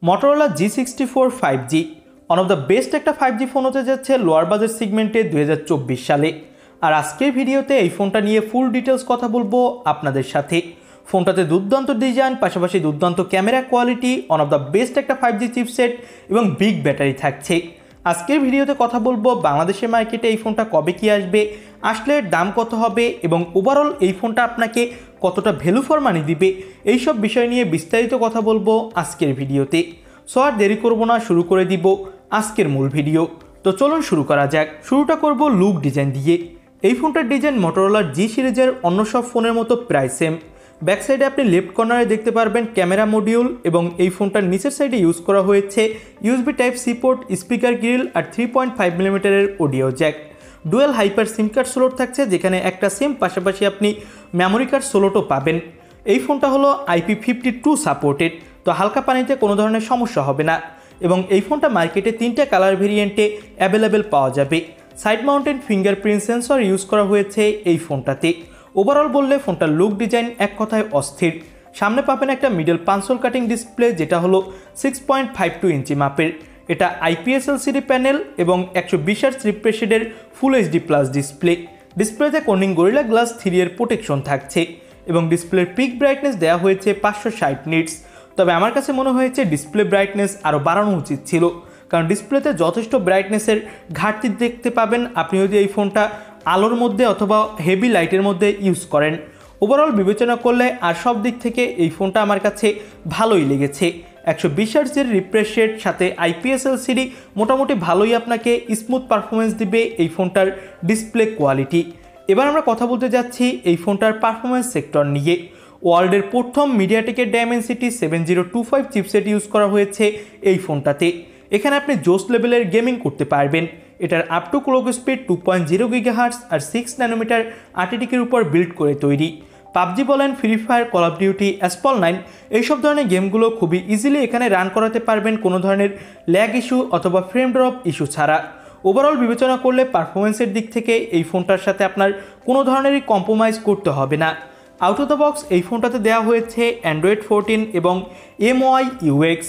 Motorola G64 5G one of the best একটা 5G phone হতে যাচ্ছে লোয়ার বাজেট সেগমেন্টে 2024 সালে। আর আজকের ভিডিওতে এই ফোনটা নিয়ে ফুল ডিটেলস কথা বলবো আপনাদের সাথে। ফোনটাতে দুর্দান্ত ডিজাইন, পাশাপাশি দুর্দান্ত camera quality, one of the best একটা 5G চিপসেট এবং বিগ ব্যাটারি থাকছে। আজকের ভিডিওতে কথা বলবো বাংলাদেশের মার্কেটে এই ফোনটা কবে কি আসবে, আসলে দাম কত হবে এবং ওভারঅল এই ফোনটা আপনাকে কতটা ভ্যালু ফর মানি দিবে, এইসব বিষয় নিয়ে বিস্তারিত কথা বলবো আজকের ভিডিওতে। সো আর দেরি করবো না, শুরু করে দিব আজকের মূল ভিডিও। তো চলুন শুরু করা যাক। শুরুটা করব লুক ডিজাইন দিয়ে। এই ফোনটার ডিজাইন মোটরোলার জি সিরিজের অন্য সব ফোনের মতো প্রায় সেম। ব্যাক সাইডে আপনি লেফট কর্নারে দেখতে পারবেন ক্যামেরা মডিউল এবং এই ফোনটার নিচের সাইডে ইউজ করা হয়েছে USB type C port, speaker grill আর 3.5 মিলিমিটারের audio jack. Dual hyper SIM card slot থাকছে, যেখানে একটা সিম পাশাপাশি আপনি মেমোরি কার্ড স্লটও পাবেন। এই ফোনটা হলো IP52 সাপোর্টেড, তো হালকা পানিতে কোনো ধরনের সমস্যা হবে না। এবং এই ফোনটা মার্কেটে 3টা কালার ভেরিয়েন্টে অ্যাভেলেবেল পাওয়া যাবে। Side mountain fingerprint sensor use করা হয়েছে এই ফোনটাতে। ওভারঅল বললে ফোনটার লুক ডিজাইন এক কথায় অস্থির। সামনে পাবেন একটা মিডল পাঞ্চল কাটিং ডিসপ্লে, যেটা হলো 6.52 ইঞ্চি মাপের। এটা IPS LCD প্যানেল এবং 120 হার্টজ রিফ্রেশ রেটের ফুল HD প্লাস ডিসপ্লে। ডিসপ্লেতে কর্নিং গরিলা গ্লাস 3 এর প্রোটেকশন থাকছে এবং ডিসপ্লের পিক ব্রাইটনেস দেওয়া হয়েছে 560 নিটস। তবে আমার কাছে মনে হয়েছে ডিসপ্লে ব্রাইটনেস আরও বাড়ানো উচিত ছিল, কারণ ডিসপ্লেতে যথেষ্ট ব্রাইটনেসের ঘাটতি দেখতে পাবেন আপনি যদি এই ফোনটা আলোর মধ্যে অথবা হেভি লাইটের মধ্যে ইউজ করেন। ওভারঅল বিবেচনা করলে আর সব দিক থেকে এই ফোনটা আমার কাছে ভালোই লেগেছে। 120 হার্টজের রিফ্রেশ রেট সাথে IPS LCD মোটামুটি ভালোই আপনাকে স্মুথ পারফরমেন্স দিবে এই ফোনটার ডিসপ্লে কোয়ালিটি। এবার আমরা কথা বলতে যাচ্ছি এই ফোনটার পারফরমেন্স সেক্টর নিয়ে। ওয়ার্ল্ডের প্রথম মিডিয়াটেকের ডায়মেনসিটি 7025 চিপসেট ইউজ করা হয়েছে এই ফোনটাতে। এখানে আপনি জোস লেভেলের গেমিং করতে পারবেন। এটার up to clock speed 2.0 gigahertz আর 6 ন্যানোমিটার আর্টিটিকের উপর বিল্ড করে তৈরি। পাবজি বলেন, free fire, call of duty, Asphalt 9 এইসব ধরনের গেমগুলো খুবই ইজিলি এখানে রান করাতে পারবেন কোনো ধরনের ল্যাগ ইস্যু অথবা ফ্রেম ড্রপ ইস্যু ছাড়া। ওভারঅল বিবেচনা করলে পারফরমেন্সের দিক থেকে এই ফোনটার সাথে আপনার কোনো ধরনেরই কম্প্রোমাইজ করতে হবে না। আউট অফ দ্য বক্স এই ফোনটাতে দেওয়া হয়েছে অ্যান্ড্রয়েড 14 এবং MIUI UX,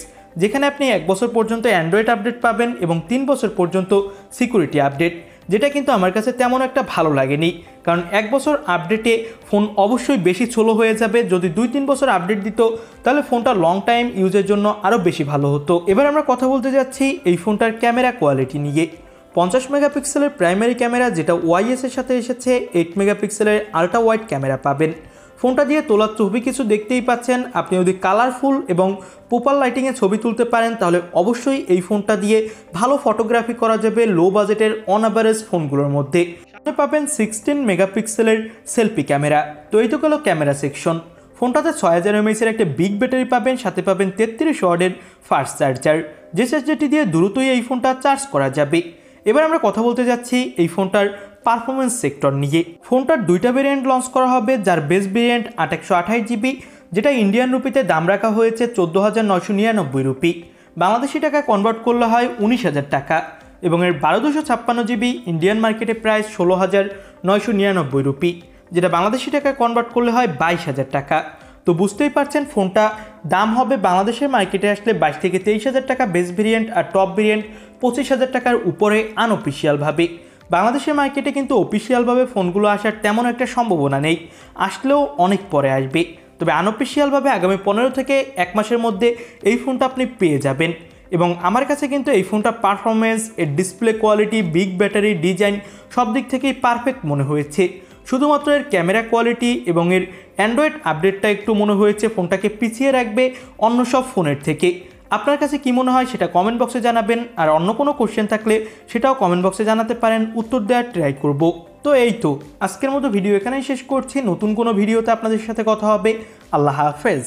যেখানে আপনি 1 বছর পর্যন্ত অ্যান্ড্রয়েড আপডেট পাবেন এবং 3 বছর পর্যন্ত সিকিউরিটি আপডেট, যেটা কিন্তু আমার কাছে তেমন একটা ভালো লাগেনি। কারণ 1 বছর আপডেটে ফোন অবশ্যই বেশি স্লো হয়ে যাবে। যদি 2-3 বছর আপডেট দিত তাহলে ফোনটা লং টাইম ইউজের জন্য আরও বেশি ভালো হতো। এবার আমরা কথা বলতে যাচ্ছি এই ফোনটার ক্যামেরা কোয়ালিটি নিয়ে। 50 মেগাপিক্সেলের প্রাইমারি ক্যামেরা, যেটা OIS এর সাথে এসেছে 8 মেগাপিক্সেলের আলট্রা ওয়াইড ক্যামেরা পাবেন। ফোনটা দিয়ে তোলার ছবি কিছু দেখতেই পাচ্ছেন। আপনি যদি কালারফুল এবং প্রপার লাইটিংয়ে ছবি তুলতে পারেন তাহলে অবশ্যই এই ফোনটা দিয়ে ভালো ফটোগ্রাফি করা যাবে লো বাজেটের অন অ্যাভারেজ ফোনগুলোর মধ্যে। সামনে পাবেন 16 মেগাপিক্সেলের সেলফি ক্যামেরা। তো এই তো গেল ক্যামেরা সেকশন। ফোনটাতে 6000 mAh এর একটা বিগ ব্যাটারি পাবেন, সাথে পাবেন 33 ওয়াটের ফাস্ট চার্জার, যে চার্জারটি দিয়ে দ্রুতই এই ফোনটা চার্জ করা যাবে। এবার আমরা কথা বলতে যাচ্ছি এই ফোনটার পারফরমেন্স সেক্টর নিয়ে। ফোনটার 2টা ভেরিয়েন্ট লঞ্চ করা হবে, যার বেস ভেরিয়েন্ট 828GB, যেটা ইন্ডিয়ান রুপিতে দাম রাখা হয়েছে 14,999 রুপি। বাংলাদেশি টাকায় কনভার্ট করলে হয় 19,000 টাকা এবং এর 1256GB ইন্ডিয়ান মার্কেটে প্রায় 16,999 রুপি, যেটা বাংলাদেশি টাকায় কনভার্ট করলে হয় 22,000 টাকা। তো বুঝতেই পারছেন ফোনটা দাম হবে বাংলাদেশের মার্কেটে আসলে 22 থেকে 23,000 টাকা বেস ভেরিয়েন্ট, আর টপ ভেরিয়েন্ট 25,000 টাকার উপরে আনঅফিসিয়ালভাবে। বাংলাদেশের মার্কেটে কিন্তু অফিসিয়ালভাবে ফোনগুলো আসার তেমন একটা সম্ভাবনা নেই, আসলেও অনেক পরে আসবে। তবে আনঅফিসিয়ালভাবে আগামী 15 থেকে 1 মাসের মধ্যে এই ফোনটা আপনি পেয়ে যাবেন। এবং আমার কাছে কিন্তু এই ফোনটা পারফরমেন্স, এর display quality, big battery, design সব দিক থেকেই পারফেক্ট মনে হয়েছে। শুধুমাত্র এর ক্যামেরা কোয়ালিটি এবং এর অ্যান্ড্রয়েড আপডেটটা একটু মনে হয়েছে ফোনটাকে পিছিয়ে রাখবে অন্য সব ফোনের থেকে। আপনার কাছে কি মনে হয় সেটা কমেন্ট বক্সে জানাবেন, আর অন্য কোনো কোশ্চেন থাকলে সেটাও কমেন্ট বক্সে জানাতে পারেন, উত্তর দেওয়ার ট্রাই করব। তো এই তো আজকের মতো ভিডিও এখানেই শেষ করছি। নতুন কোনো ভিডিওতে আপনাদের সাথে কথা হবে। আল্লাহ হাফেজ।